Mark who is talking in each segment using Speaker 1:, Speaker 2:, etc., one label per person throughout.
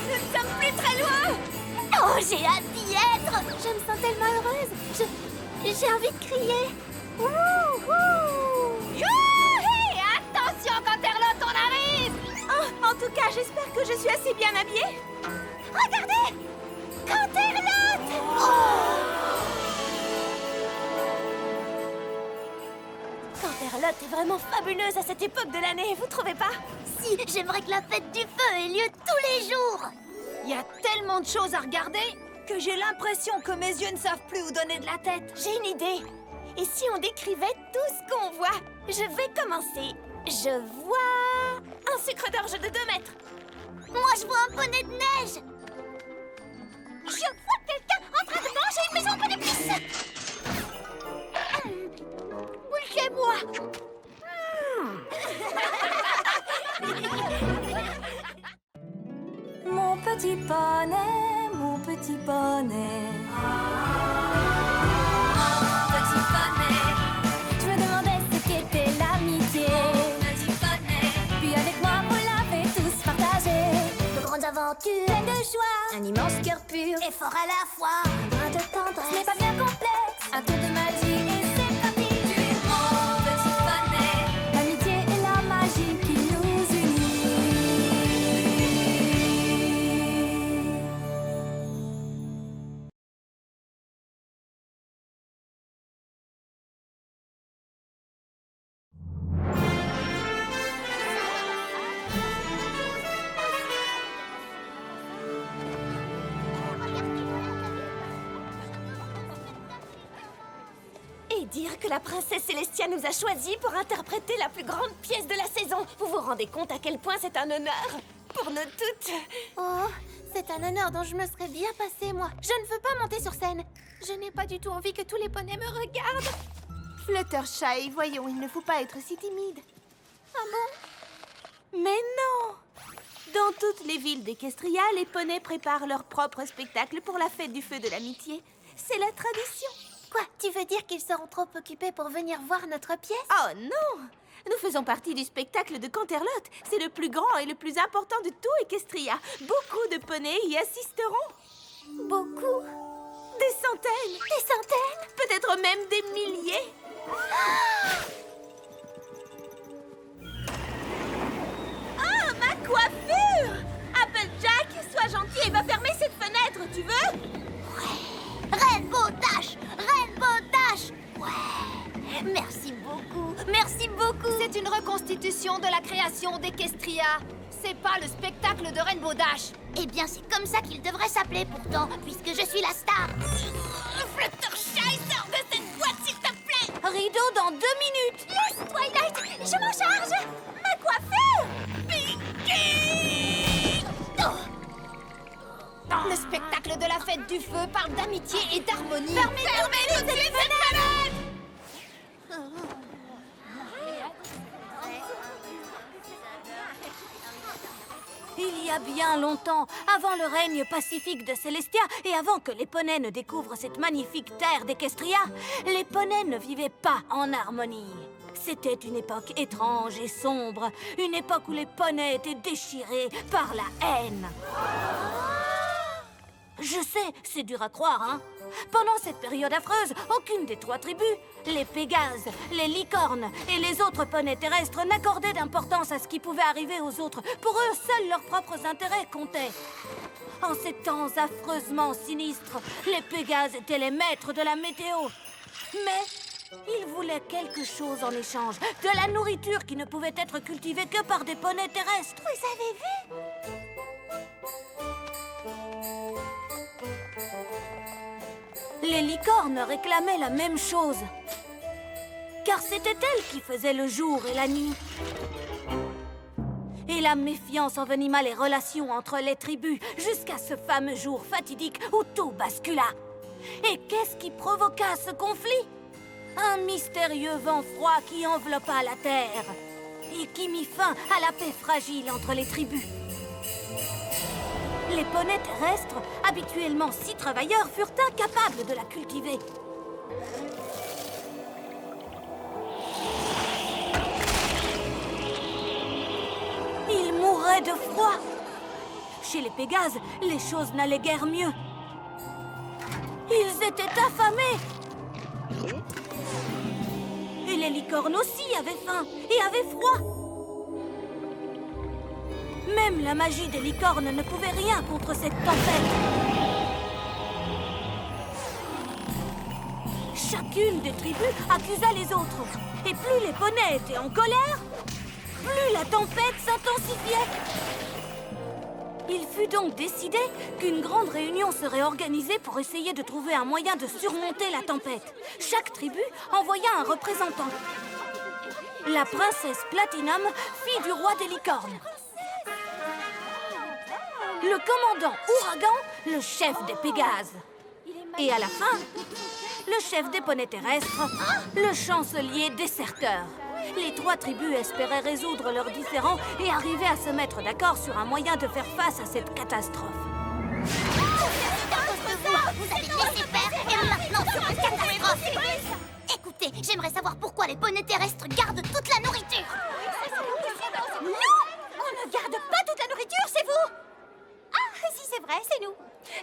Speaker 1: Nous sommes plus très loin!
Speaker 2: Oh, j'ai hâte d'y être! Je me sens tellement heureuse! J'ai envie de crier! Wouhou!
Speaker 1: Youhé! Attention, Canterlot, on arrive!
Speaker 2: Oh, en tout cas, j'espère que je suis assez bien habillée. Regardez! Canterlot! Canterlot est vraiment fabuleuse à cette époque de l'année, vous trouvez pas? Si, j'aimerais que la fête du feu ait lieu tous les jours!
Speaker 1: Il y a tellement de choses à regarder que j'ai l'impression que mes yeux ne savent plus où donner de la tête.
Speaker 2: J'ai une idée. Et si on décrivait tout ce qu'on voit? Je vais commencer. Je vois un sucre d'orge de 2 mètres. Moi, je vois un poney de neige. Je vois quelqu'un en train de manger une maison en d'épices. Bougez-moi.
Speaker 3: Mon petit poney, mon petit poney. Petit poney, je me demandais ce qu'était l'amitié. Petit poney, puis avec moi vous l'avez tous partagé.
Speaker 2: De grandes aventures,
Speaker 3: Plein de joie,
Speaker 2: un immense cœur pur
Speaker 3: et fort à la fois.
Speaker 2: un brin de
Speaker 3: Ce
Speaker 2: tendresse.
Speaker 3: n'est pas bien complexe, un tour de magie et c'est parti. Tu es mon petit poney. L'amitié et la magie qui nous unit.
Speaker 2: Et dire que la princesse Célestia nous a choisis pour interpréter la plus grande pièce de la saison. Vous vous rendez compte à quel point c'est un honneur pour nous toutes? Oh, c'est un honneur dont je me serais bien passée, moi. Je ne veux pas monter sur scène. Je n'ai pas du tout envie que tous les poneys me regardent. Fluttershy, voyons, il ne faut pas être si timide. Ah bon? Mais non! Dans toutes les villes d'Equestria, les poneys préparent leur propre spectacle pour la fête du feu de l'amitié. C'est la tradition. Quoi? Tu veux dire qu'ils seront trop occupés pour venir voir notre pièce? Oh non! Nous faisons partie du spectacle de Canterlot. C'est le plus grand et le plus important de tout Equestria. Beaucoup de poneys y assisteront. Beaucoup? Des centaines? Des centaines? Peut-être même des milliers. Oh, ma coiffure! Applejack, sois gentil et va fermer cette fenêtre, tu veux? Rainbow Dash! Rainbow Dash! Ouais! Merci beaucoup! Merci beaucoup!
Speaker 1: C'est une reconstitution de la création d'Equestria. C'est pas le spectacle de Rainbow Dash.
Speaker 2: Eh bien, c'est comme ça qu'il devrait s'appeler pourtant, puisque je suis la star! Fluttershy, sors de cette boîte, s'il te plaît!
Speaker 3: Rideau dans 2 minutes.
Speaker 2: Laisse, Twilight! Je m'en charge! Ma coiffure! Pinky!
Speaker 1: Le spectacle de la fête du feu parle d'amitié et d'harmonie.
Speaker 2: Fermez toutes les fenêtres!
Speaker 3: Il y a bien longtemps, avant le règne pacifique de Célestia et avant que les poneys ne découvrent cette magnifique terre d'Equestria, les poneys ne vivaient pas en harmonie. C'était une époque étrange et sombre, une époque où les poneys étaient déchirés par la haine. Je sais, c'est dur à croire, hein? Pendant cette période affreuse, aucune des 3 tribus, les Pégases, les Licornes et les autres poneys terrestres n'accordaient d'importance à ce qui pouvait arriver aux autres. Pour eux, seuls leurs propres intérêts comptaient. En ces temps affreusement sinistres, les Pégases étaient les maîtres de la météo. Mais ils voulaient quelque chose en échange, de la nourriture qui ne pouvait être cultivée que par des poneys terrestres.
Speaker 2: Vous avez vu?
Speaker 3: Les licornes réclamaient la même chose. Car c'était elles qui faisaient le jour et la nuit. Et la méfiance envenima les relations entre les tribus jusqu'à ce fameux jour fatidique où tout bascula. Et qu'est-ce qui provoqua ce conflit? Un mystérieux vent froid qui enveloppa la terre et qui mit fin à la paix fragile entre les tribus. Les poneys terrestres, habituellement si travailleurs, furent incapables de la cultiver. de froid. Chez les Pégases, les choses n'allaient guère mieux. Ils étaient affamés. Et les licornes aussi avaient faim et avaient froid. Même la magie des licornes ne pouvait rien contre cette tempête. Chacune des tribus accusa les autres. Et plus les poneys étaient en colère, plus la tempête s'intensifiait. Il fut donc décidé qu'une grande réunion serait organisée pour essayer de trouver un moyen de surmonter la tempête. Chaque tribu envoya un représentant. La princesse Platinum, fille du roi des licornes. Le commandant Ouragan, le chef des Pégases. Et à la fin, le chef des poneys terrestres, le chancelier déserteur. Les 3 tribus espéraient résoudre leurs différends et arriver à se mettre d'accord sur un moyen de faire face à cette catastrophe.
Speaker 4: Vous avez laissé faire et maintenant c'est une catastrophe. Écoutez, j'aimerais savoir pourquoi les poneys terrestres gardent toute la nourriture.
Speaker 2: Nous? On ne garde pas toute la nourriture, c'est vous? Ah, si c'est vrai, c'est nous.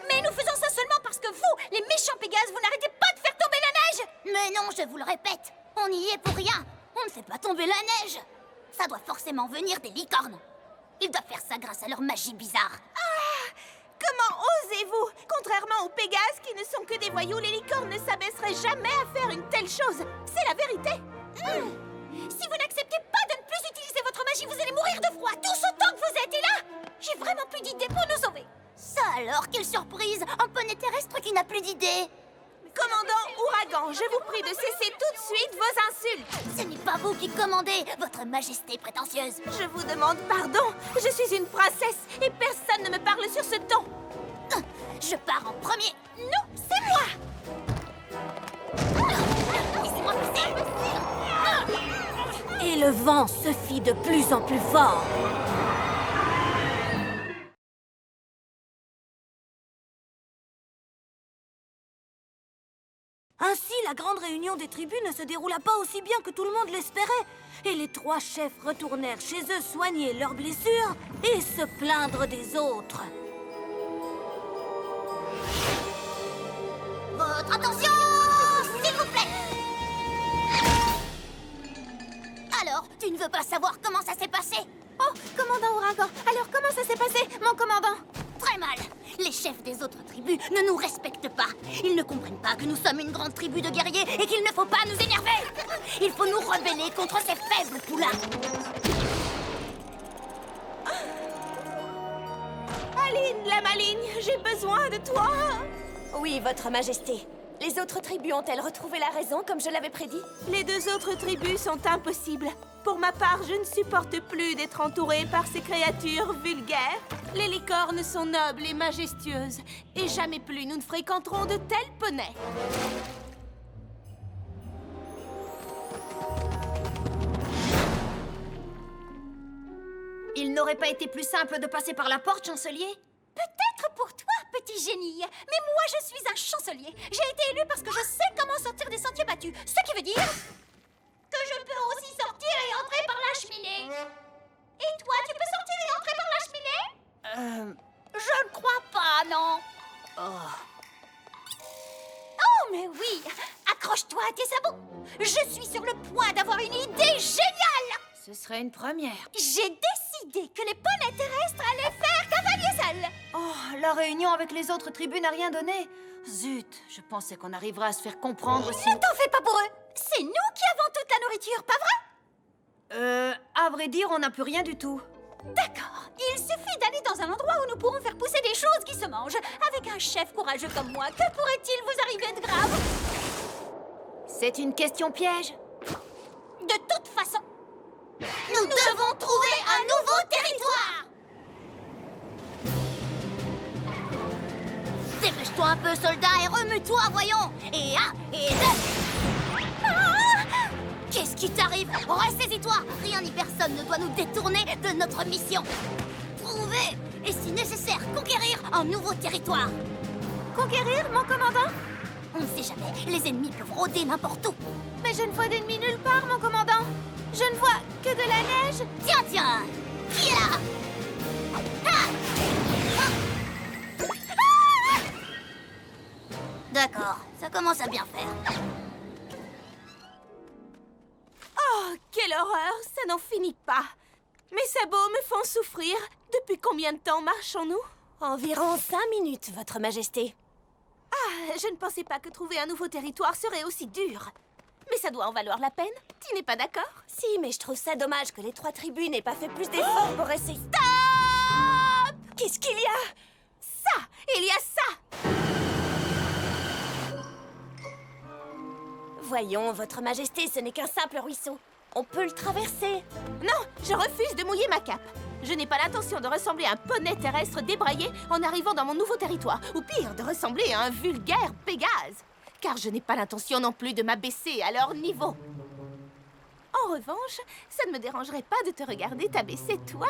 Speaker 2: Mais nous faisons ça seulement parce que vous, les méchants Pégases, vous n'arrêtez pas de faire tomber la neige.
Speaker 4: Mais non, je vous le répète, on y est pour rien. On ne fait pas tomber la neige. Ça doit forcément venir des licornes. Ils doivent faire ça grâce à leur magie bizarre.
Speaker 2: Comment osez-vous? Contrairement aux Pégases qui ne sont que des voyous, les licornes ne s'abaisseraient jamais à faire une telle chose. C'est la vérité. Si vous n'acceptez pas de ne plus utiliser votre magie, vous allez mourir de froid tous autant que vous êtes. Et là, j'ai vraiment plus d'idées pour nous sauver.
Speaker 4: Ça alors, quelle surprise! Un poney terrestre qui n'a plus d'idée.
Speaker 2: Commandant Ouragan, je vous prie de cesser tout de suite vos insultes.
Speaker 4: Ce n'est pas vous qui commandez, votre majesté prétentieuse.
Speaker 2: Je vous demande pardon. Je suis une princesse et personne ne me parle sur ce ton.
Speaker 4: Je pars en premier.
Speaker 2: Non, c'est moi.
Speaker 4: Laissez-moi passer.
Speaker 3: Et le vent se fit de plus en plus fort. Ainsi, la grande réunion des tribus ne se déroula pas aussi bien que tout le monde l'espérait. Et les 3 chefs retournèrent chez eux soigner leurs blessures et se plaindre des autres.
Speaker 4: Votre attention, s'il vous plaît. Alors, tu ne veux pas savoir comment ça s'est passé?
Speaker 2: Oh, commandant Ouragan, alors comment ça s'est passé, mon commandant?
Speaker 4: Très mal. Les chefs des autres tribus ne nous respectent pas. Ils ne comprennent pas que nous sommes une grande tribu de guerriers et qu'il ne faut pas nous énerver. Il faut nous rebeller contre ces faibles poulains.
Speaker 2: Aline, la maligne, j'ai besoin de toi.
Speaker 5: Oui, votre majesté. Les autres tribus ont-elles retrouvé la raison, comme je l'avais prédit?
Speaker 2: Les 2 autres tribus sont impossibles. Pour ma part, je ne supporte plus d'être entourée par ces créatures vulgaires. Les licornes sont nobles et majestueuses. Et jamais plus nous ne fréquenterons de tels poneys.
Speaker 1: Il n'aurait pas été plus simple de passer par la porte, chancelier?
Speaker 4: Peut-être pour toi, petit génie. Mais moi, je suis un chancelier. J'ai été élu parce que je sais comment sortir des sentiers battus. Ce qui veut dire que je peux aussi sortir et entrer par la cheminée. Et toi, tu peux sortir et entrer par la cheminée? Je ne crois pas, non. Oh, mais oui. Accroche-toi à tes sabots. Je suis sur le point d'avoir une idée géniale.
Speaker 1: Ce serait une première.
Speaker 4: J'ai décidé que les poneys terrestres allaient faire cavalier seul.
Speaker 1: Oh, la réunion avec les autres tribus n'a rien donné. Zut, je pensais qu'on arriverait à se faire comprendre si...
Speaker 4: Ne t'en fais pas pour eux. C'est nous qui avons toute la nourriture, pas vrai?
Speaker 1: À vrai dire, on n'a plus rien du tout.
Speaker 4: D'accord. Il suffit d'aller dans un endroit où nous pourrons faire pousser des choses qui se mangent. Avec un chef courageux comme moi, que pourrait-il vous arriver de grave?
Speaker 1: C'est une question piège.
Speaker 4: De toute façon, nous devons trouver un nouveau territoire. Dépêche-toi un peu, soldat, et remue-toi, voyons. Et un, et deux. Qu'est-ce qui t'arrive? Ressaisis-toi. Rien ni personne ne doit nous détourner de notre mission. Trouver, et si nécessaire, conquérir un nouveau territoire.
Speaker 2: Conquérir, mon commandant?
Speaker 4: On ne sait jamais, les ennemis peuvent rôder n'importe où.
Speaker 2: Mais je ne vois d'ennemis nulle part, mon commandant. Je ne vois que de la neige.
Speaker 4: Tiens, tiens. Qui est là? D'accord, ça commence à bien faire.
Speaker 2: Oh, quelle horreur! Ça n'en finit pas. Mes sabots me font souffrir. Depuis combien de temps marchons-nous?
Speaker 5: Environ 5 minutes, Votre Majesté.
Speaker 2: Ah, je ne pensais pas que trouver un nouveau territoire serait aussi dur. Mais ça doit en valoir la peine. Tu n'es pas d'accord?
Speaker 5: Si, mais je trouve ça dommage que les 3 tribus n'aient pas fait plus d'efforts pour essayer...
Speaker 2: Stop!
Speaker 5: Qu'est-ce qu'il y a?
Speaker 2: Ça! Il y a ça!
Speaker 5: Voyons, Votre Majesté, ce n'est qu'un simple ruisseau. On peut le traverser.
Speaker 2: Non, je refuse de mouiller ma cape. Je n'ai pas l'intention de ressembler à un poney terrestre débraillé en arrivant dans mon nouveau territoire. Ou pire, de ressembler à un vulgaire Pégase. Car je n'ai pas l'intention non plus de m'abaisser à leur niveau. En revanche, ça ne me dérangerait pas de te regarder t'abaisser, toi.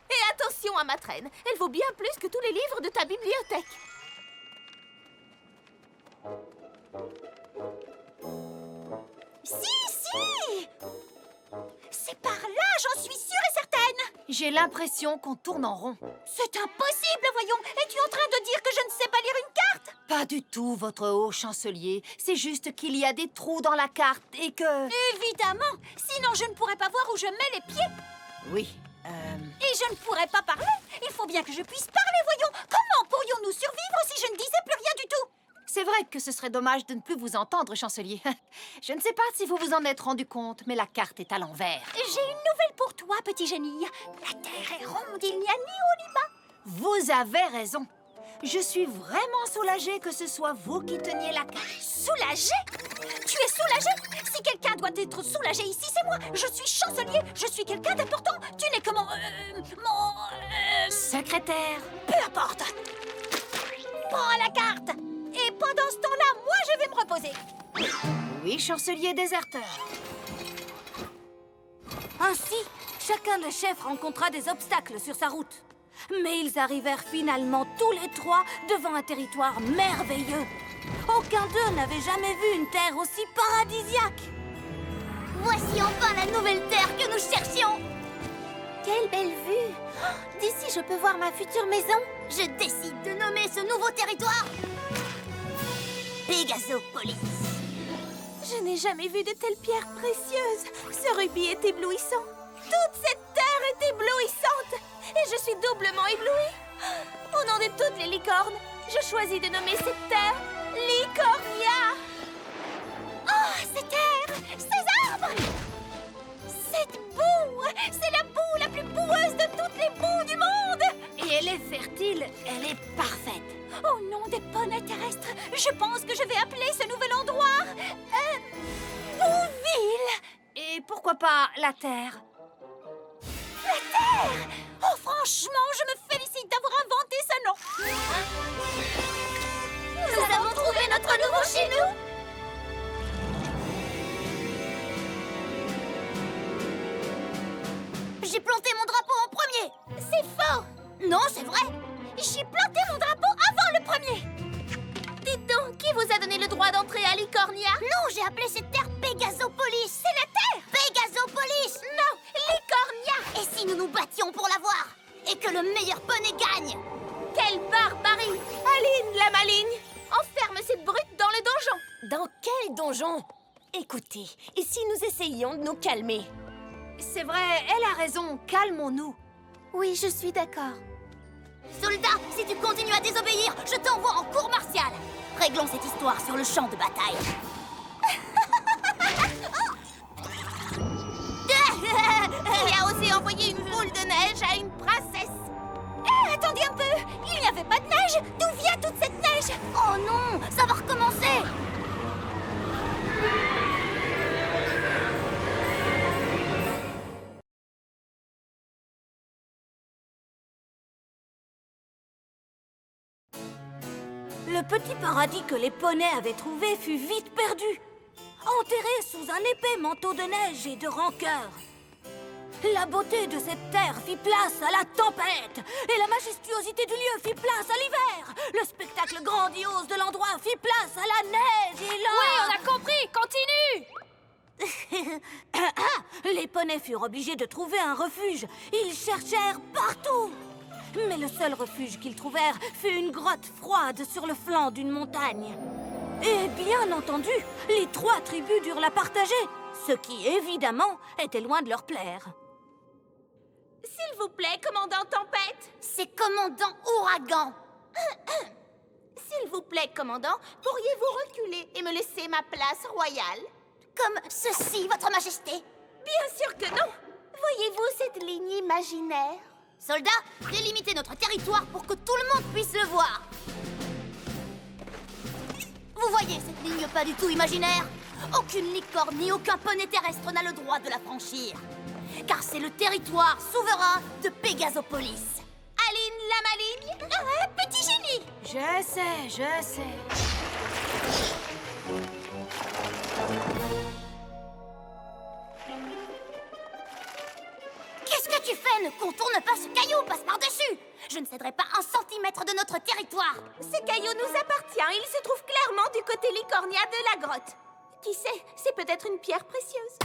Speaker 2: Et attention à ma traîne. Elle vaut bien plus que tous les livres de ta bibliothèque.
Speaker 4: Si! C'est par là, j'en suis sûre et certaine!
Speaker 1: J'ai l'impression qu'on tourne en rond.
Speaker 4: C'est impossible, voyons! Es-tu en train de dire que je ne sais pas lire une carte?
Speaker 1: Pas du tout, votre haut chancelier. C'est juste qu'il y a des trous dans la carte et que...
Speaker 4: Évidemment! Sinon, je ne pourrais pas voir où je mets les pieds.
Speaker 1: Oui,
Speaker 4: Et je ne pourrais pas parler. Il faut bien que je puisse parler, voyons. Comment pourrions-nous survivre si je ne disais plus rien du tout?
Speaker 1: c'est vrai que ce serait dommage de ne plus vous entendre, chancelier. Je ne sais pas si vous vous en êtes rendu compte, mais la carte est à l'envers.
Speaker 4: J'ai une nouvelle pour toi, petit génie. La Terre est ronde, il n'y a ni haut ni bas.
Speaker 1: Vous avez raison. Je suis vraiment soulagée que ce soit vous qui teniez la carte.
Speaker 4: Soulagé? Tu es soulagé? Si quelqu'un doit être soulagé ici, c'est moi. Je suis chancelier, je suis quelqu'un d'important. Tu n'es que mon...
Speaker 1: Secrétaire.
Speaker 4: Peu importe. Prends la carte. Et pendant ce temps-là, moi, je vais me reposer.
Speaker 1: Oui, chancelier déserteur.
Speaker 3: Ainsi, chacun des chefs rencontra des obstacles sur sa route. Mais ils arrivèrent finalement tous les 3 devant un territoire merveilleux. Aucun d'eux n'avait jamais vu une terre aussi paradisiaque.
Speaker 4: Voici enfin la nouvelle terre que nous cherchions.
Speaker 2: Quelle belle vue! Oh, d'ici, je peux voir ma future maison.
Speaker 4: Je décide de nommer ce nouveau territoire Pégasopolis.
Speaker 2: Je n'ai jamais vu de telles pierres précieuses. Ce rubis est éblouissant. Toute cette terre est éblouissante. Et je suis doublement éblouie. Au nom de toutes les licornes, je choisis de nommer cette terre Licornia.
Speaker 4: Oh, ces terres, ces arbres, cette boue, c'est la boue la plus boueuse de toutes les boues du monde.
Speaker 1: Et elle est fertile, elle est parfaite.
Speaker 4: Au nom des poneys terrestres, je pense que je vais appeler ce nouvel endroit Bouville.
Speaker 1: Et pourquoi pas la terre?
Speaker 4: La terre! Oh, franchement, je me félicite d'avoir inventé ce nom. Nous avons trouvé notre nouveau chez nous. J'ai planté mon drapeau en premier. C'est faux. Non, c'est vrai. J'ai planté mon drapeau avant le premier.
Speaker 2: Dites donc, qui vous a donné le droit d'entrer à Licornia?
Speaker 4: Non, j'ai appelé cette terre Pégasopolis. C'est la terre Pégasopolis.
Speaker 2: Non, Licornia!
Speaker 4: Et si nous nous battions pour l'avoir? Et que le meilleur poney gagne?
Speaker 2: Quelle barbarie! Aline, la maligne! Enferme cette brute dans le donjon!
Speaker 5: Dans quel donjon? Écoutez, et si nous essayions de nous calmer?
Speaker 1: C'est vrai, elle a raison, calmons-nous.
Speaker 2: Oui, je suis d'accord.
Speaker 4: Soldat, si tu continues à désobéir, je t'envoie en cour martiale. Réglons cette histoire sur le champ de bataille.
Speaker 2: Il a osé envoyer une boule de neige à une princesse!
Speaker 4: Attendez un peu. Il n'y avait pas de neige. D'où vient toute cette neige? Oh non, ça va recommencer.
Speaker 3: Le petit paradis que les poneys avaient trouvé fut vite perdu, enterré sous un épais manteau de neige et de rancœur. La beauté de cette terre fit place à la tempête, et la majestuosité du lieu fit place à l'hiver. Le spectacle grandiose de l'endroit fit place à la neige et la...
Speaker 2: Oui, on a compris! Continue!
Speaker 3: Les poneys furent obligés de trouver un refuge. Ils cherchèrent partout. Mais le seul refuge qu'ils trouvèrent fut une grotte froide sur le flanc d'une montagne. Et bien entendu, les 3 tribus durent la partager, ce qui, évidemment, était loin de leur plaire.
Speaker 2: S'il vous plaît, commandant Tempête.
Speaker 4: C'est commandant Ouragan.
Speaker 2: S'il vous plaît, commandant, pourriez-vous reculer et me laisser ma place royale?
Speaker 4: Comme ceci, votre majesté.
Speaker 2: Bien sûr que non. Voyez-vous cette ligne imaginaire?
Speaker 4: Soldats, délimitez notre territoire pour que tout le monde puisse le voir. Vous voyez cette ligne pas du tout imaginaire? Aucune licorne ni aucun poney terrestre n'a le droit de la franchir. Car c'est le territoire souverain de Pégasopolis.
Speaker 2: Aline la maligne?
Speaker 4: Petit génie!
Speaker 1: Je sais.
Speaker 4: Qu'est-ce que tu fais? Ne contourne pas ce caillou, passe par-dessus! Je ne céderai pas 1 centimètre de notre territoire!
Speaker 2: Ce caillou nous appartient. Il se trouve clairement du côté licornia de la grotte. Qui sait, c'est peut-être une pierre précieuse.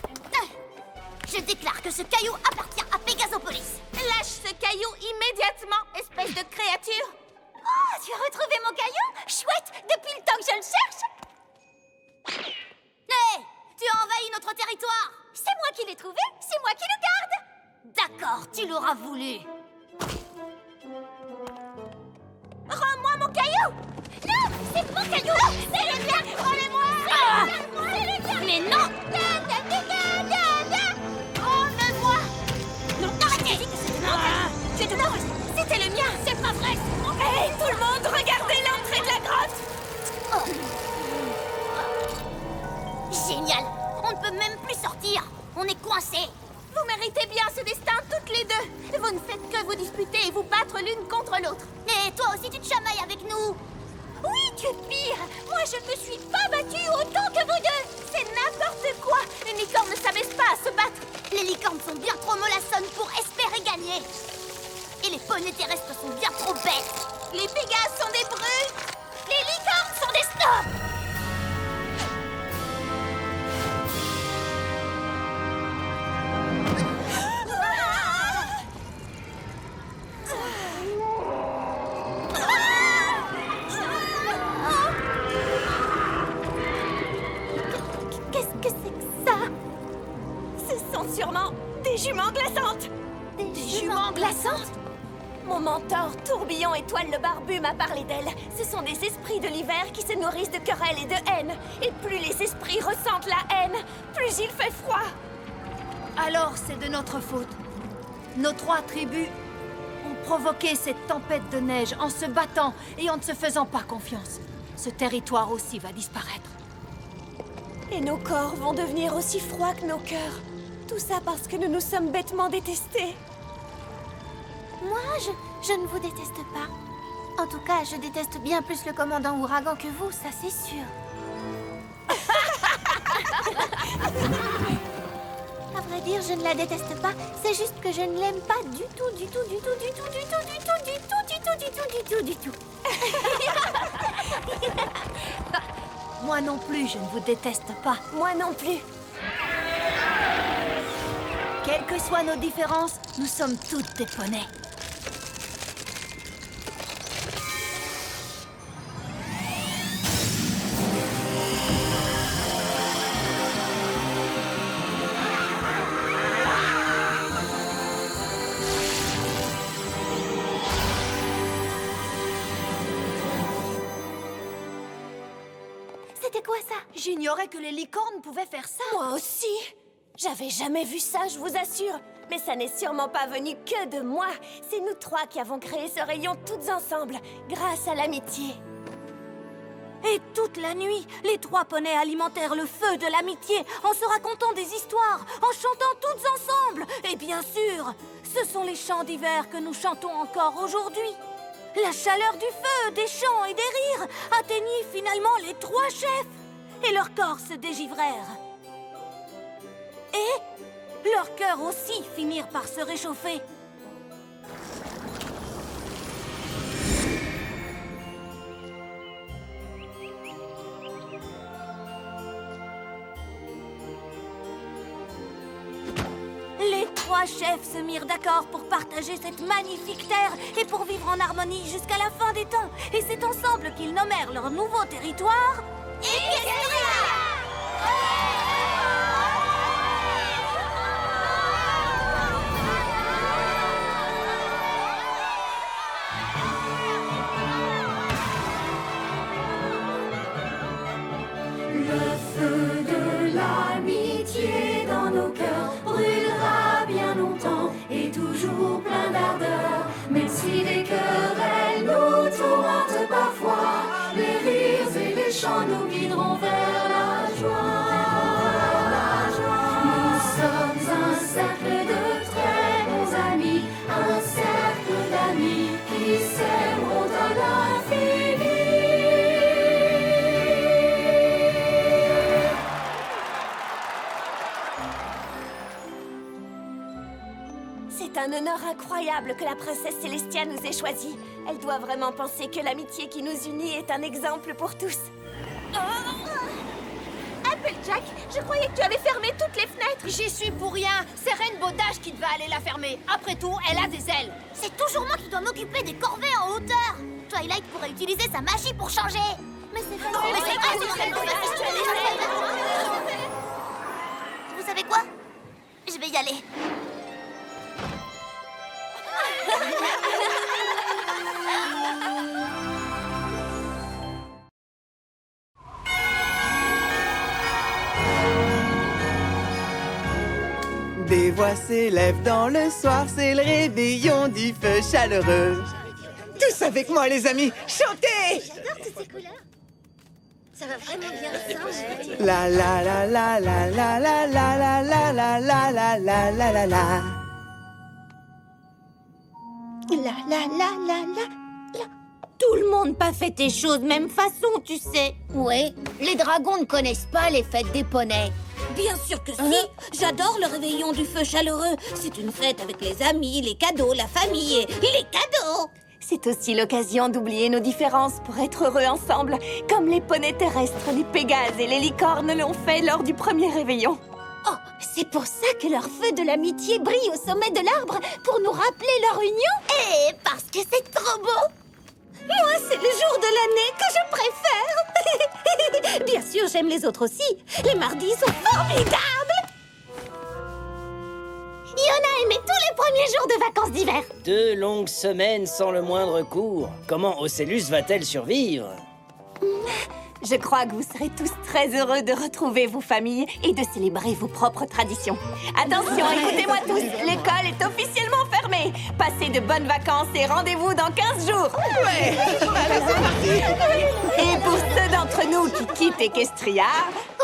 Speaker 4: Je déclare que ce caillou appartient à Pégasopolis!
Speaker 2: Lâche ce caillou immédiatement, espèce de créature.
Speaker 4: Oh, tu as retrouvé mon caillou? Chouette! Depuis le temps que je le cherche! Hé! Tu as envahi notre territoire!
Speaker 2: C'est moi qui l'ai trouvé, c'est moi qui le garde.
Speaker 4: D'accord, tu l'auras voulu!
Speaker 2: Rends-moi mon caillou. Non, c'est mon caillou. C'est le mien. Rendez-moi. C'est le mien.
Speaker 4: Mais non!
Speaker 2: Rends-le-moi.
Speaker 4: Non, arrêtez!
Speaker 2: C'est non, c'était le mien.
Speaker 4: C'est pas vrai!
Speaker 2: Hé, tout le monde, regardez l'entrée de la grotte.
Speaker 4: Génial! On ne peut même plus sortir! On est coincés!
Speaker 2: Vous méritez bien ce destin, toutes les deux. Vous ne faites que vous disputer et vous battre l'une contre l'autre.
Speaker 4: Et toi aussi tu te chamailles avec nous!
Speaker 2: Oui, tu es pire. Moi, je ne me suis pas battue autant que vous deux. C'est n'importe quoi. Une licorne ne s'abaisse pas à se battre.
Speaker 4: Les licornes sont bien trop mollassonnes pour espérer gagner! Et les poneys terrestres sont bien trop bêtes!
Speaker 2: Les pégases sont des brutes.
Speaker 4: Les licornes sont des snobs!
Speaker 2: Qu'est-ce que c'est que ça? Ce sont sûrement des juments glaçantes.
Speaker 4: Des juments glaçantes?
Speaker 2: Mon mentor, Tourbillon Étoile le Barbu, m'a parlé d'elles. Ce sont des esprits de l'hiver qui se nourrissent de querelles et de haine. Et plus les esprits ressentent la haine, plus il fait froid.
Speaker 1: Alors c'est de notre faute. Nos 3 tribus ont provoqué cette tempête de neige en se battant et en ne se faisant pas confiance. Ce territoire aussi va disparaître.
Speaker 2: Et nos corps vont devenir aussi froids que nos cœurs. Tout ça parce que nous nous sommes bêtement détestés.
Speaker 4: Moi, je ne vous déteste pas. En tout cas, je déteste bien plus le commandant Ouragan que vous, ça c'est sûr. À vrai dire, je ne la déteste pas. C'est juste que je ne l'aime pas du tout, du tout, du tout, du tout, du tout, du tout, du tout, du tout, du tout, du tout, du tout.
Speaker 1: Moi non plus, je ne vous déteste pas.
Speaker 2: Moi non plus.
Speaker 1: Quelles que soient nos différences, nous sommes toutes des poneys.
Speaker 4: C'était quoi ça?
Speaker 1: J'ignorais que les licornes pouvaient faire ça.
Speaker 2: Moi aussi. J'avais jamais vu ça, je vous assure. Mais ça n'est sûrement pas venu que de moi. C'est nous 3 qui avons créé ce rayon toutes ensemble, grâce à l'amitié.
Speaker 3: Et toute la nuit, les 3 poneys alimentèrent le feu de l'amitié en se racontant des histoires, en chantant toutes ensemble. Et bien sûr, ce sont les chants d'hiver que nous chantons encore aujourd'hui. La chaleur du feu, des chants et des rires atteignit finalement les 3 chefs. Et leurs corps se dégivrèrent. Et leurs cœurs aussi finirent par se réchauffer. Les 3 trois chefs se mirent d'accord pour partager cette magnifique terre et pour vivre en harmonie jusqu'à la fin des temps. Et c'est ensemble qu'ils nommèrent leur nouveau territoire...
Speaker 6: Le feu de l'amitié dans nos cœurs brûlera bien longtemps et toujours plein d'ardeur. Même si les querelles nous tourmentent parfois, les rires et les chants nous guideront vers la joie. Nous sommes un cercle de très bons amis, un cercle d'amis qui s'aimeront à l'infini.
Speaker 2: C'est un honneur incroyable que la princesse Célestia nous ait choisis. Elle doit vraiment penser que l'amitié qui nous unit est un exemple pour tous. Applejack, je croyais que tu avais fermé toutes les fenêtres.
Speaker 1: J'y suis pour rien. C'est Rainbow Dash qui devait aller la fermer. Après tout, elle a des ailes.
Speaker 4: C'est toujours moi qui dois m'occuper des corvées en hauteur. Twilight pourrait utiliser sa magie pour changer. Mais c'est pas vrai, c'est Rainbow Dash. Vous savez quoi? Je vais y aller.
Speaker 7: Des voix s'élèvent dans le soir, c'est le réveillon du feu chaleureux. Tous avec moi les amis, chantez!
Speaker 4: J'adore toutes ces couleurs. Ça va vraiment bien ensemble.
Speaker 7: La la la la la la la la la la la la la la la la la.
Speaker 3: La la la la la. Tout le monde pas fait tes choses même façon, tu sais.
Speaker 4: Ouais, les dragons ne connaissent pas les fêtes des poneys.
Speaker 3: Bien sûr que si. J'adore le réveillon du feu chaleureux. C'est une fête avec les amis, les cadeaux, la famille et les cadeaux.
Speaker 2: C'est aussi l'occasion d'oublier nos différences pour être heureux ensemble, comme les poneys terrestres, les pégases et les licornes l'ont fait lors du premier réveillon.
Speaker 4: Oh, c'est pour ça que leur feu de l'amitié brille au sommet de l'arbre, pour nous rappeler leur union. Et parce que c'est trop beau.
Speaker 3: Moi, c'est le jour de l'année que je préfère. Bien sûr, j'aime les autres aussi. Les mardis sont formidables.
Speaker 4: Yona aimait tous les premiers jours de vacances d'hiver.
Speaker 8: 2 longues semaines sans le moindre cours. Comment Ocellus va-t-elle survivre?
Speaker 2: Je crois que vous serez tous très heureux de retrouver vos familles et de célébrer vos propres traditions. Attention, écoutez-moi tous, l'école est officiellement fermée. Passez de bonnes vacances et rendez-vous dans 15 jours.
Speaker 7: Ouais, allez c'est parti.
Speaker 2: Et pour ceux d'entre nous qui quittent Equestria,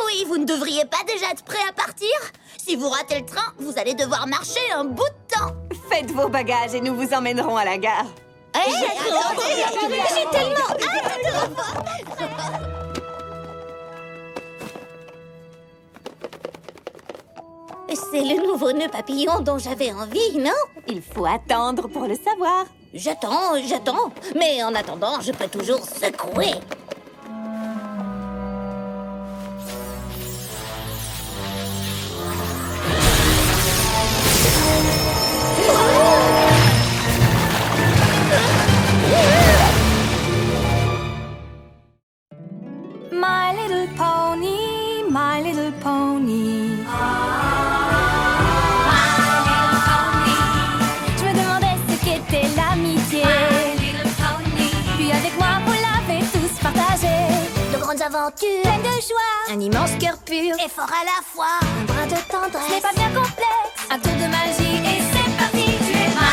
Speaker 4: Oui, vous ne devriez pas déjà être prêts à partir? Si vous ratez le train, vous allez devoir marcher un bout de temps.
Speaker 2: faites vos bagages et nous vous emmènerons à la gare.
Speaker 4: J'ai tellement hâte de revoir. C'est le nouveau nœud papillon dont j'avais envie, non?
Speaker 2: Il faut attendre pour le savoir.
Speaker 4: J'attends. Mais en attendant, je peux toujours secouer.
Speaker 6: My little pony, my little pony. Je me demandais ce qu'était l'amitié. Puis avec moi, vous l'avez tous partagé.
Speaker 4: De grandes aventures,
Speaker 6: Pleine de joie,
Speaker 4: un immense cœur pur,
Speaker 6: et fort à la fois.
Speaker 4: un brin de tendresse.
Speaker 6: Ce n'est pas bien complexe, un tour de magie et c'est parti. Tu es my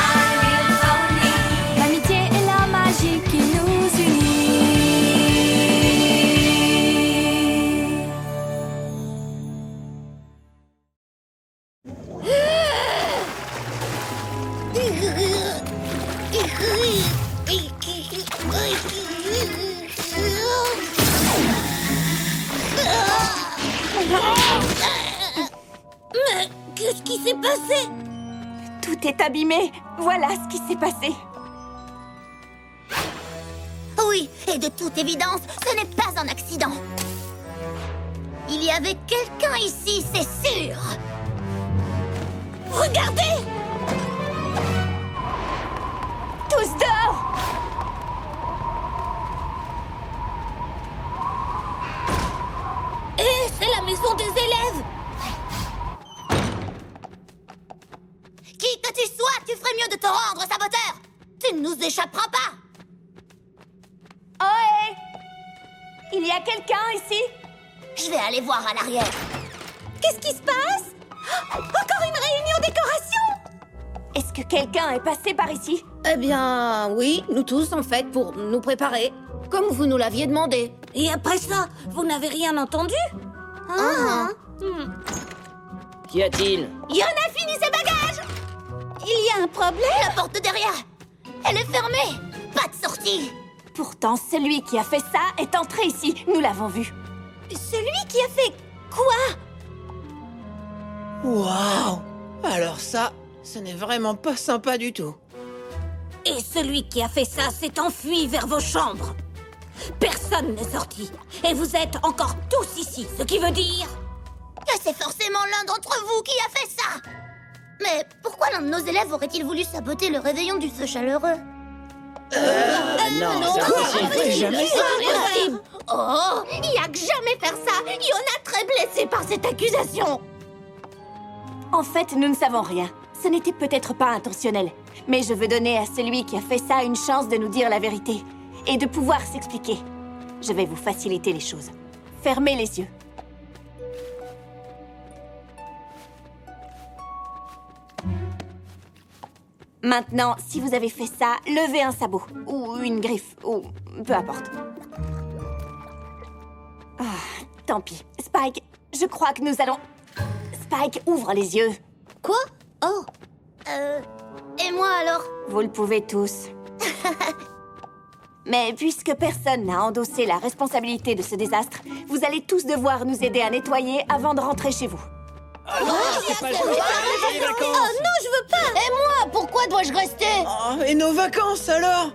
Speaker 6: little pony. L'amitié et la magie qui nous unit.
Speaker 3: Mais qu'est-ce qui s'est passé?
Speaker 2: Tout est abîmé. Voilà ce qui s'est passé.
Speaker 4: Oui, et de toute évidence, ce n'est pas un accident. Il y avait quelqu'un ici, c'est sûr.
Speaker 2: Regardez! Tous dehors!
Speaker 3: Hé, c'est la maison des élèves!
Speaker 4: Qui que tu sois, tu ferais mieux de te rendre, saboteur! Tu ne nous échapperas pas!
Speaker 2: Ohé! Il y a quelqu'un ici?
Speaker 4: Je vais aller voir à l'arrière.
Speaker 2: Qu'est-ce qui se passe? Encore une réunion décoration? Est-ce que quelqu'un est passé par ici?
Speaker 1: Eh bien, oui, nous tous, en fait, pour nous préparer. Comme vous nous l'aviez demandé.
Speaker 3: Et après ça, vous n'avez rien entendu?
Speaker 8: Qu'y a-t-il?
Speaker 4: Yon a fini ses bagages!
Speaker 2: Il y a un problème?
Speaker 4: La porte derrière! Elle est fermée! Pas de sortie!
Speaker 2: Pourtant, celui qui a fait ça est entré ici. Nous l'avons vu. Celui qui a fait quoi?
Speaker 7: Waouh! Alors ça, ce n'est vraiment pas sympa du tout.
Speaker 3: Et celui qui a fait ça s'est enfui vers vos chambres. Personne n'est sorti. Et vous êtes encore tous ici, ce qui veut dire...
Speaker 4: Que c'est forcément l'un d'entre vous qui a fait ça! Mais pourquoi l'un de nos élèves aurait-il voulu saboter le réveillon du feu chaleureux?
Speaker 8: Non, c'est impossible.
Speaker 7: C'est jamais ça.
Speaker 4: Oh, il a que jamais faire ça! Yon a très blessé par cette accusation!
Speaker 2: En fait, nous ne savons rien. Ce n'était peut-être pas intentionnel. Mais je veux donner à celui qui a fait ça une chance de nous dire la vérité. Et de pouvoir s'expliquer. Je vais vous faciliter les choses. Fermez les yeux. Maintenant, si vous avez fait ça, levez un sabot. Ou une griffe. Ou peu importe. Ah, tant pis. Spike, je crois que nous allons... Spike, ouvre les yeux.
Speaker 4: Quoi? Oh. Et moi alors?
Speaker 2: Vous le pouvez tous. Mais puisque personne n'a endossé la responsabilité de ce désastre, vous allez tous devoir nous aider à nettoyer avant de rentrer chez vous.
Speaker 7: C'est pas juste les vacances.
Speaker 4: Non, je veux pas! Et moi, pourquoi dois-je rester?
Speaker 7: Oh, et nos vacances alors?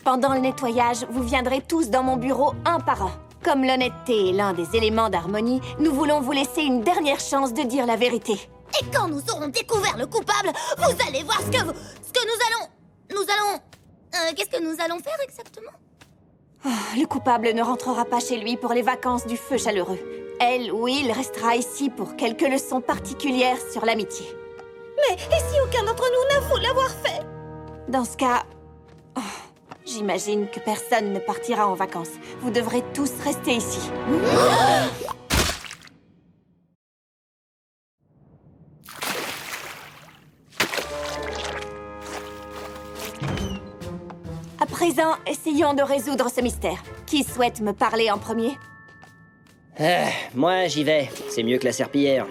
Speaker 2: Pendant le nettoyage, vous viendrez tous dans mon bureau un par un. Comme l'honnêteté est l'un des éléments d'harmonie, nous voulons vous laisser une dernière chance de dire la vérité.
Speaker 4: Et quand nous aurons découvert le coupable, vous allez voir ce que nous allons... qu'est-ce que nous allons faire exactement?
Speaker 2: Le coupable ne rentrera pas chez lui pour les vacances du feu chaleureux. Elle ou il restera ici pour quelques leçons particulières sur l'amitié.
Speaker 3: Mais et si aucun d'entre nous n'avoue l'avoir fait?
Speaker 2: Dans ce cas... j'imagine que personne ne partira en vacances. Vous devrez tous rester ici. À présent, essayons de résoudre ce mystère. Qui souhaite me parler en premier?
Speaker 8: Moi, j'y vais. C'est mieux que la serpillière.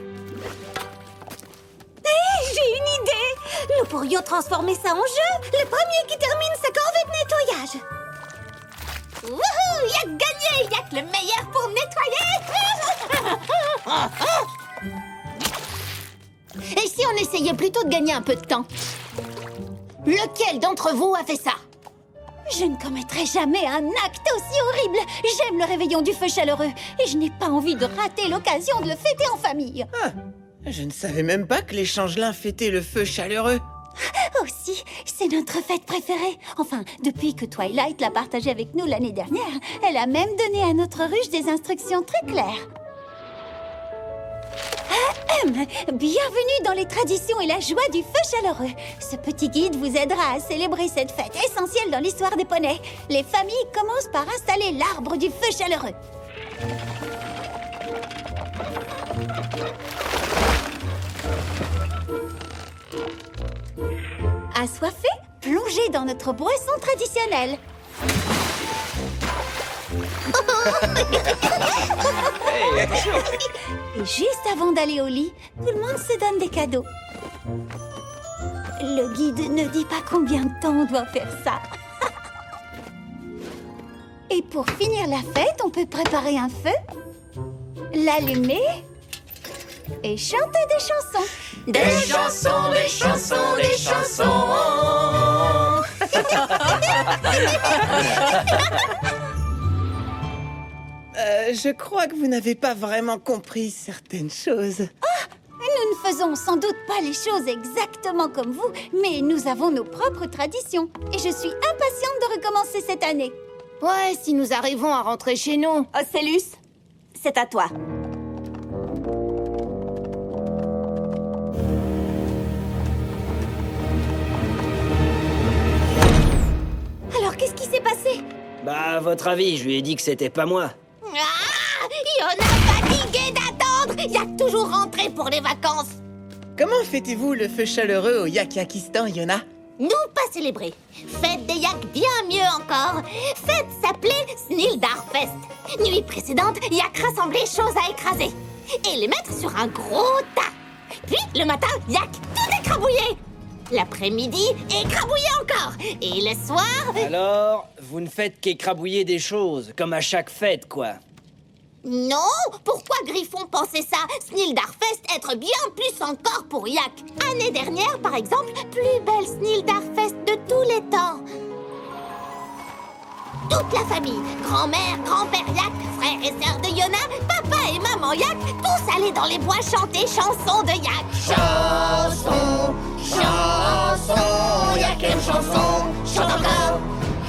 Speaker 3: J'ai une idée! Nous pourrions transformer ça en jeu! Le premier qui termine sa corvée de nettoyage!
Speaker 4: Wouhou! Y'a que gagné! Y'a que le meilleur pour nettoyer! Et si on essayait plutôt de gagner un peu de temps? Lequel d'entre vous a fait ça?
Speaker 3: Je ne commettrai jamais un acte aussi horrible! J'aime le réveillon du feu chaleureux et je n'ai pas envie de rater l'occasion de le fêter en famille!
Speaker 7: Ah, je ne savais même pas que les changelins fêtaient le feu chaleureux.
Speaker 3: Aussi, c'est notre fête préférée. Enfin, depuis que Twilight l'a partagée avec nous l'année dernière, elle a même donné à notre ruche des instructions très claires. Bienvenue dans les traditions et la joie du feu chaleureux. Ce petit guide vous aidera à célébrer cette fête essentielle dans l'histoire des poneys. Les familles commencent par installer l'arbre du feu chaleureux. Assoiffé, plongez dans notre boisson traditionnelle. Et juste avant d'aller au lit, tout le monde se donne des cadeaux. Le guide ne dit pas combien de temps on doit faire ça. Et pour finir la fête, on peut préparer un feu, l'allumer et chanter des chansons.
Speaker 6: Des chansons, des chansons, des chansons.
Speaker 7: Je crois que vous n'avez pas vraiment compris certaines choses.
Speaker 4: Nous ne faisons sans doute pas les choses exactement comme vous, mais nous avons nos propres traditions. Et je suis impatiente de recommencer cette année.
Speaker 1: Ouais, si nous arrivons à rentrer chez nous.
Speaker 5: Ocellus, c'est à toi.
Speaker 4: Alors, qu'est-ce qui s'est passé?
Speaker 8: Bah, à votre avis, je lui ai dit que c'était pas moi.
Speaker 2: Ah! Yona fatigué d'attendre! Yak toujours rentré pour les vacances!
Speaker 7: Comment fêtez-vous le feu chaleureux au Yak-Yakistan, Yona?
Speaker 2: Nous pas célébrer. Fête des Yaks bien mieux encore. Fête s'appelait Snildarfest. Nuit précédente, Yak rassemblait choses à écraser et les mettre sur un gros tas. Puis le matin, Yak tout écrabouillé. L'après-midi, écrabouillé encore. Et le soir...
Speaker 8: Alors, vous ne faites qu'écrabouiller des choses, comme à chaque fête, quoi.
Speaker 2: Non! Pourquoi Griffon pensait ça? Snildarfest être bien plus encore pour Yak. Année dernière, par exemple, plus belle Snildarfest de tous les temps. Toute la famille, grand-mère, grand-père Yak, frères et sœurs de Yona, papa et maman Yak, tous allés dans les bois chanter chansons de Yak. Chanson, chanson, Yak aime chanson, chante encore.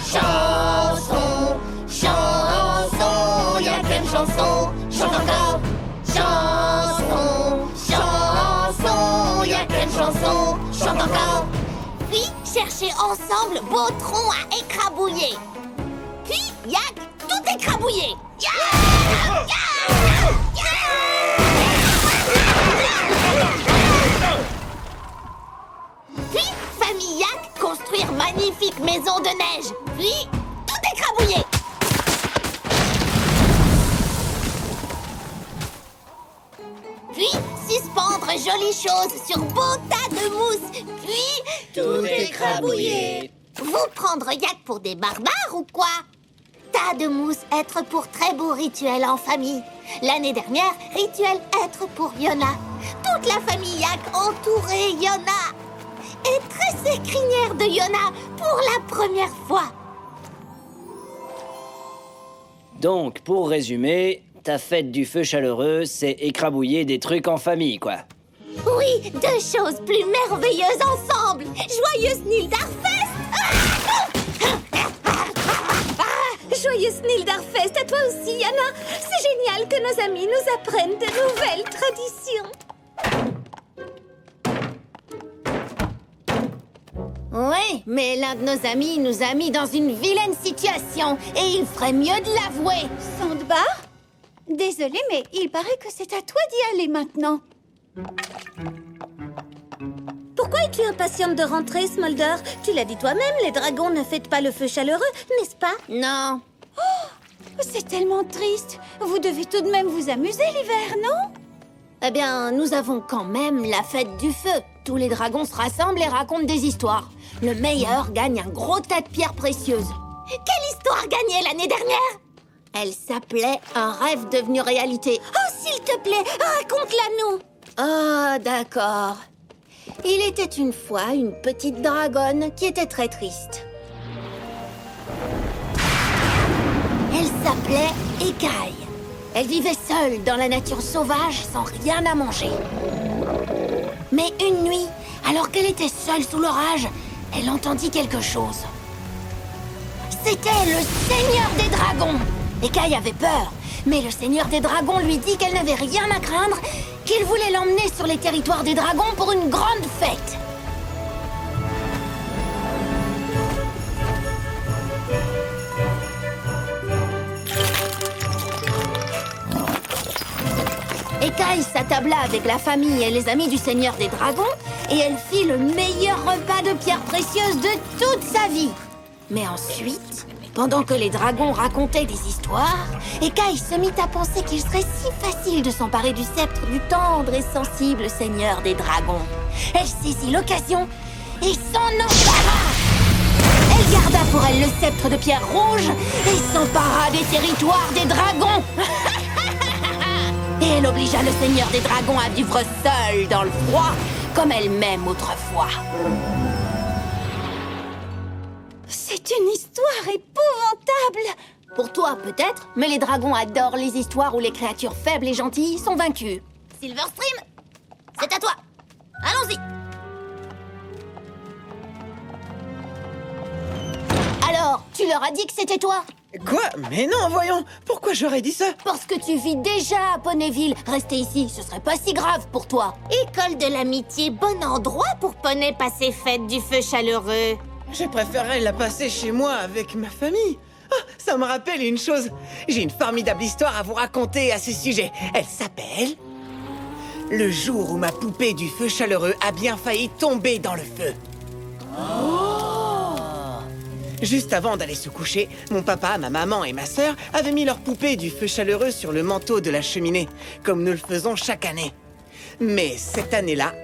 Speaker 2: Chanson, chanson, Yak aime chanson, chante encore. Chanson, chanson, Yak aime chanson, chante encore. Puis, cherchez ensemble beau tronc à écrabouiller. Puis, Yak, tout écrabouillé. Puis, famille Yak, construire magnifique maison de neige. Puis, tout écrabouillé. Puis, suspendre jolies choses sur beau tas de mousse. Puis,
Speaker 8: Tout écrabouillé.
Speaker 2: vous prendre Yak pour des barbares ou quoi? Tas de mousse, être pour très beau rituel en famille. L'année dernière, rituel être pour Yona. Toute la famille Yak entourait Yona. Et tressait crinière de Yona pour la première fois.
Speaker 8: Donc, pour résumer, ta fête du feu chaleureux, c'est écrabouiller des trucs en famille, quoi.
Speaker 2: Oui, deux choses plus merveilleuses ensemble. Joyeux Snildarfest!
Speaker 5: Joyeux Snildarfest à toi aussi, Yana. C'est génial que nos amis nous apprennent de nouvelles traditions.
Speaker 1: Oui, mais l'un de nos amis nous a mis dans une vilaine situation et il ferait mieux de l'avouer.
Speaker 4: Sandbar? Désolée, mais il paraît que c'est à toi d'y aller maintenant.
Speaker 3: Pourquoi es-tu impatiente de rentrer, Smolder? Tu l'as dit toi-même, les dragons ne fêtent pas le feu chaleureux, n'est-ce pas?
Speaker 1: Non.
Speaker 4: C'est tellement triste. Vous devez tout de même vous amuser l'hiver, non?
Speaker 1: Eh bien, nous avons quand même la fête du feu. Tous les dragons se rassemblent et racontent des histoires. Le meilleur gagne un gros tas de pierres précieuses.
Speaker 2: Quelle histoire gagnée l'année dernière?
Speaker 1: Elle s'appelait Un rêve devenu réalité.
Speaker 2: Oh, s'il te plaît, raconte-la-nous.
Speaker 1: Ah, d'accord. Il était une fois une petite dragonne qui était très triste. Elle s'appelait Écaille. Elle vivait seule dans la nature sauvage sans rien à manger. Mais une nuit, alors qu'elle était seule sous l'orage, elle entendit quelque chose. C'était le Seigneur des Dragons. Écaille avait peur, mais le Seigneur des Dragons lui dit qu'elle n'avait rien à craindre, qu'il voulait l'emmener sur les territoires des dragons pour une grande fête. Écaille s'attabla avec la famille et les amis du Seigneur des Dragons et elle fit le meilleur repas de pierres précieuses de toute sa vie. Mais ensuite, pendant que les dragons racontaient des histoires, Écaille se mit à penser qu'il serait si facile de s'emparer du sceptre du tendre et sensible Seigneur des Dragons. Elle saisit l'occasion et s'en empara. Elle garda pour elle le sceptre de pierre rouge et s'empara des territoires des dragons. Et elle obligea le Seigneur des Dragons à vivre seul dans le froid, comme elle-même autrefois.
Speaker 4: C'est une histoire épouvantable.
Speaker 2: Pour toi, peut-être, mais les dragons adorent les histoires où les créatures faibles et gentilles sont vaincues. Silverstream, c'est à toi. Allons-y. Alors, tu leur as dit que c'était toi?
Speaker 7: Quoi? Mais non, voyons. Pourquoi j'aurais dit ça?
Speaker 2: Parce que tu vis déjà à Poneyville. Rester ici, ce serait pas si grave pour toi. École de l'amitié, bon endroit pour Poney passer fête du feu chaleureux.
Speaker 7: Je préférerais la passer chez moi avec ma famille. Ah, ça me rappelle une chose. J'ai une formidable histoire à vous raconter à ce sujet. Elle s'appelle... Le jour où ma poupée du feu chaleureux a bien failli tomber dans le feu. Juste avant d'aller se coucher, mon papa, ma maman et ma sœur avaient mis leur poupée du feu chaleureux sur le manteau de la cheminée, comme nous le faisons chaque année. Mais cette année-là,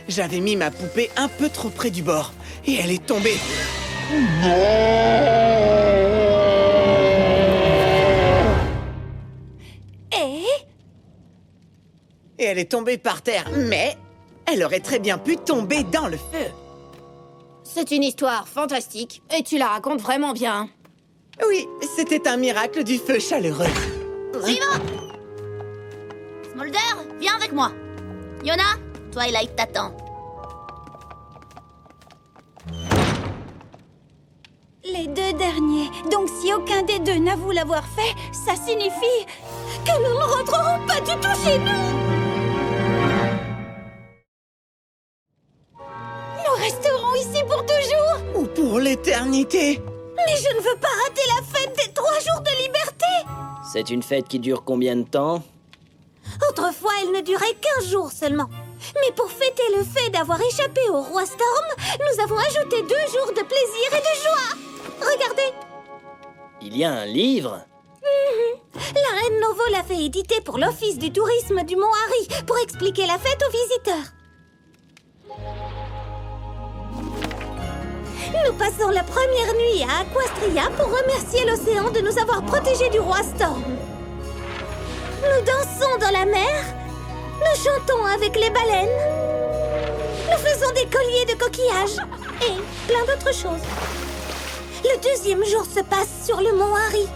Speaker 7: j'avais mis ma poupée un peu trop près du bord, et elle est tombée. Et elle est tombée par terre, mais elle aurait très bien pu tomber dans le feu.
Speaker 2: C'est une histoire fantastique, et tu la racontes vraiment bien.
Speaker 7: Oui, c'était un miracle du feu chaleureux.
Speaker 2: Suivant! Smolder, viens avec moi. Yona, Twilight t'attend.
Speaker 5: Les deux derniers. Donc si aucun des deux n'avoue l'avoir fait, ça signifie que nous ne rentrerons pas du tout chez nous. Nous resterons ici pour toujours.
Speaker 7: Ou pour l'éternité.
Speaker 5: Mais je ne veux pas rater la fête des 3 jours de liberté.
Speaker 8: C'est une fête qui dure combien de temps?
Speaker 5: Autrefois, elle ne durait qu'1 jour seulement. Mais pour fêter le fait d'avoir échappé au roi Storm, nous avons ajouté 2 jours de plaisir et de joie. Regardez.
Speaker 8: Il y a un livre?
Speaker 5: La reine Novo l'a fait éditer pour l'office du tourisme du Mont Harry pour expliquer la fête aux visiteurs. Nous passons la première nuit à Aquastria pour remercier l'océan de nous avoir protégés du roi Storm. Nous dansons dans la mer, nous chantons avec les baleines, nous faisons des colliers de coquillages et plein d'autres choses. Le 2e jour se passe sur le mont Harry.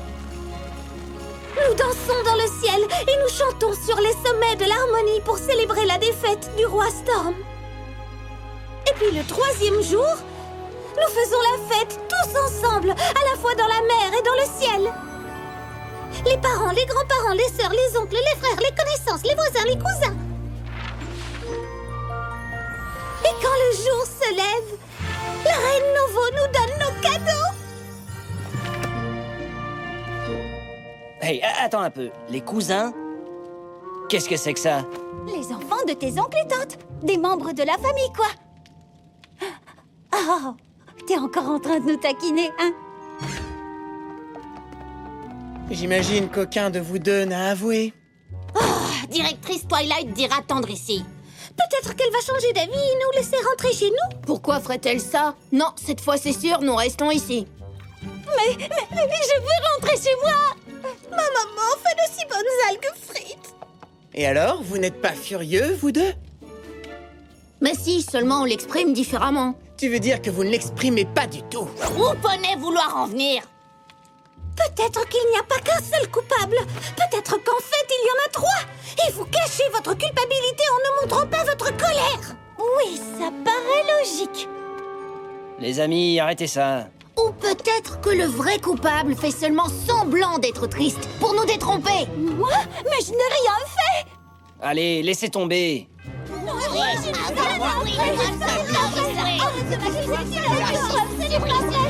Speaker 5: Nous dansons dans le ciel et nous chantons sur les sommets de l'harmonie pour célébrer la défaite du roi Storm. Et puis le 3e jour, nous faisons la fête tous ensemble, à la fois dans la mer et dans le ciel. Les parents, les grands-parents, les sœurs, les oncles, les frères, les connaissances, les voisins, les cousins. Et quand le jour se lève, la reine Novo nous donne nos cadeaux.
Speaker 8: Hey, attends un peu. Les cousins? Qu'est-ce que c'est que ça?
Speaker 5: Les enfants de tes oncles et tantes. Des membres de la famille, quoi. Oh, t'es encore en train de nous taquiner, hein?
Speaker 7: J'imagine qu'aucun de vous deux n'a avoué.
Speaker 2: Directrice Twilight dira tendre ici.
Speaker 5: Peut-être qu'elle va changer d'avis et nous laisser rentrer chez nous.
Speaker 2: Pourquoi ferait-elle ça? Non, cette fois c'est sûr, nous restons ici.
Speaker 5: Mais je veux rentrer chez moi. Ma maman fait de si bonnes algues frites.
Speaker 7: Et alors, vous n'êtes pas furieux, vous deux?
Speaker 2: Mais si, seulement on l'exprime différemment.
Speaker 7: Tu veux dire que vous ne l'exprimez pas du tout?
Speaker 2: Où poney vouloir en venir?
Speaker 5: Peut-être qu'il n'y a pas qu'un seul coupable. Peut-être qu'en fait, il y en a 3. Et vous cachez votre culpabilité en ne montrant pas votre colère. Oui, ça paraît logique.
Speaker 8: Les amis, arrêtez ça.
Speaker 2: Ou peut-être que le vrai coupable fait seulement semblant d'être triste pour nous détromper.
Speaker 5: Moi? Mais je n'ai rien fait.
Speaker 8: Allez, laissez tomber.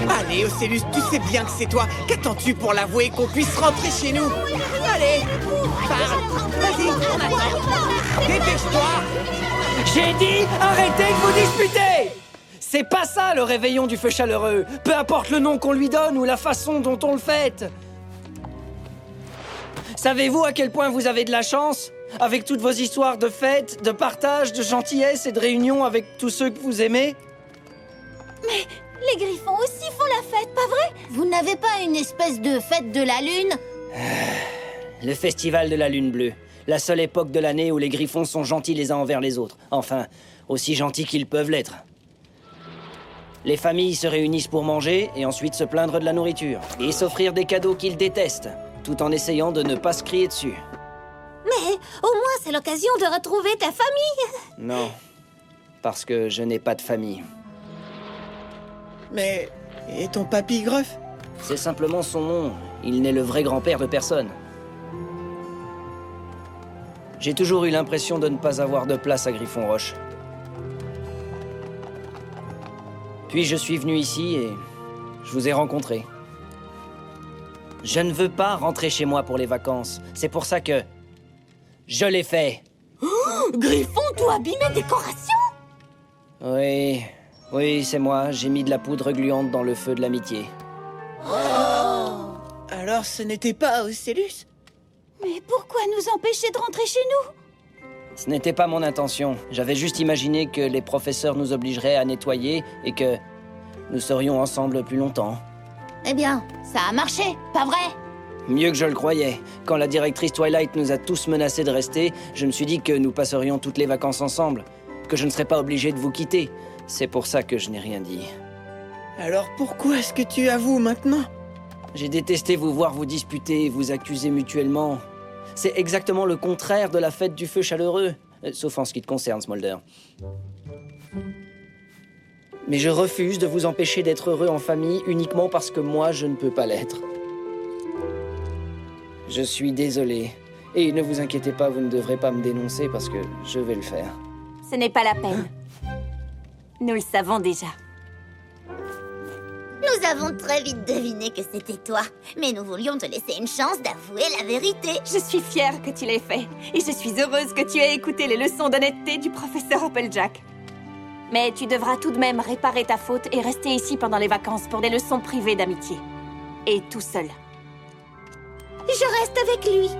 Speaker 7: Allez, Ocellus, tu sais bien que c'est toi. Qu'attends-tu pour l'avouer qu'on puisse rentrer chez nous? Allez, parle. Vas-y, on attend. Dépêche-toi.
Speaker 8: J'ai dit, arrêtez de vous disputer! C'est pas ça le réveillon du feu chaleureux. Peu importe le nom qu'on lui donne ou la façon dont on le fête. Savez-vous à quel point vous avez de la chance? Avec toutes vos histoires de fêtes, de partage, de gentillesse et de réunions avec tous ceux que vous aimez?
Speaker 5: Mais les griffons aussi font la fête, pas vrai?
Speaker 2: Vous n'avez pas une espèce de fête de la lune?
Speaker 8: Le festival de la lune bleue. La seule époque de l'année où les griffons sont gentils les uns envers les autres. Enfin, aussi gentils qu'ils peuvent l'être. Les familles se réunissent pour manger et ensuite se plaindre de la nourriture. Et s'offrir des cadeaux qu'ils détestent, tout en essayant de ne pas se crier dessus.
Speaker 5: Mais au moins, c'est l'occasion de retrouver ta famille.
Speaker 8: Non, parce que je n'ai pas de famille.
Speaker 7: Mais... et ton papy Gruff?
Speaker 8: C'est simplement son nom. Il n'est le vrai grand-père de personne. J'ai toujours eu l'impression de ne pas avoir de place à Griffon Roche. Puis je suis venu ici et je vous ai rencontré. Je ne veux pas rentrer chez moi pour les vacances. C'est pour ça que... je l'ai fait.
Speaker 5: Griffon, tout abîmé décoration.
Speaker 8: Oui, c'est moi. J'ai mis de la poudre gluante dans le feu de l'amitié.
Speaker 7: Alors ce n'était pas Ocellus?
Speaker 5: Mais pourquoi nous empêcher de rentrer chez nous?
Speaker 8: Ce n'était pas mon intention. J'avais juste imaginé que les professeurs nous obligeraient à nettoyer et que nous serions ensemble plus longtemps.
Speaker 4: Eh bien, ça a marché, pas vrai?
Speaker 8: Mieux que je le croyais. Quand la directrice Twilight nous a tous menacés de rester, je me suis dit que nous passerions toutes les vacances ensemble, que je ne serais pas obligé de vous quitter. C'est pour ça que je n'ai rien dit.
Speaker 7: Alors pourquoi est-ce que tu avoues maintenant?
Speaker 8: J'ai détesté vous voir vous disputer, vous accuser mutuellement. C'est exactement le contraire de la fête du feu chaleureux. Sauf en ce qui te concerne, Smolder. Mais je refuse de vous empêcher d'être heureux en famille uniquement parce que moi, je ne peux pas l'être. Je suis désolé. Et ne vous inquiétez pas, vous ne devrez pas me dénoncer parce que je vais le faire.
Speaker 2: Ce n'est pas la peine. Nous le savons déjà.
Speaker 9: Nous avons très vite deviné que c'était toi. Mais nous voulions te laisser une chance d'avouer la vérité.
Speaker 2: Je suis fière que tu l'aies fait. Et je suis heureuse que tu aies écouté les leçons d'honnêteté du professeur Applejack. Mais tu devras tout de même réparer ta faute et rester ici pendant les vacances pour des leçons privées d'amitié. Et tout seul.
Speaker 5: Je reste avec lui.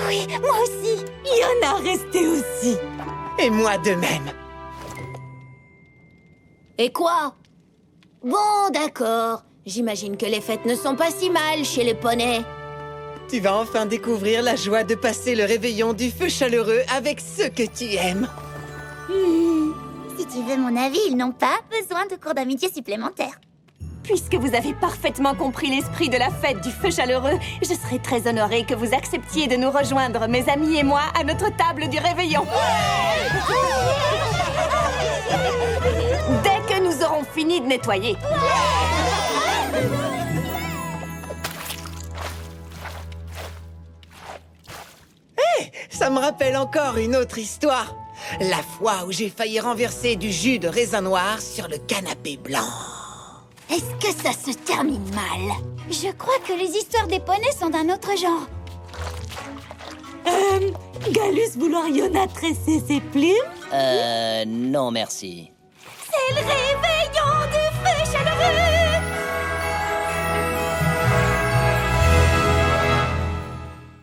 Speaker 5: Oui, moi aussi.
Speaker 2: Yona, restez aussi.
Speaker 7: Et moi de même.
Speaker 5: Et quoi? Bon, d'accord. J'imagine que les fêtes ne sont pas si mal chez les poneys.
Speaker 7: Tu vas enfin découvrir la joie de passer le réveillon du feu chaleureux avec ceux que tu aimes.
Speaker 9: Si tu veux mon avis, ils n'ont pas besoin de cours d'amitié supplémentaires.
Speaker 2: Puisque vous avez parfaitement compris l'esprit de la fête du feu chaleureux, je serais très honorée que vous acceptiez de nous rejoindre, mes amis et moi, à notre table du réveillon. Dès que nous aurons fini de nettoyer.
Speaker 7: Ça me rappelle encore une autre histoire. La fois où j'ai failli renverser du jus de raisin noir sur le canapé blanc.
Speaker 4: Est-ce que ça se termine mal? Je crois que les histoires des poneys sont d'un autre genre.
Speaker 5: Galus vouloir Yona tresser ses plumes?
Speaker 8: Non merci.
Speaker 5: C'est le réveillon du feu chaleureux!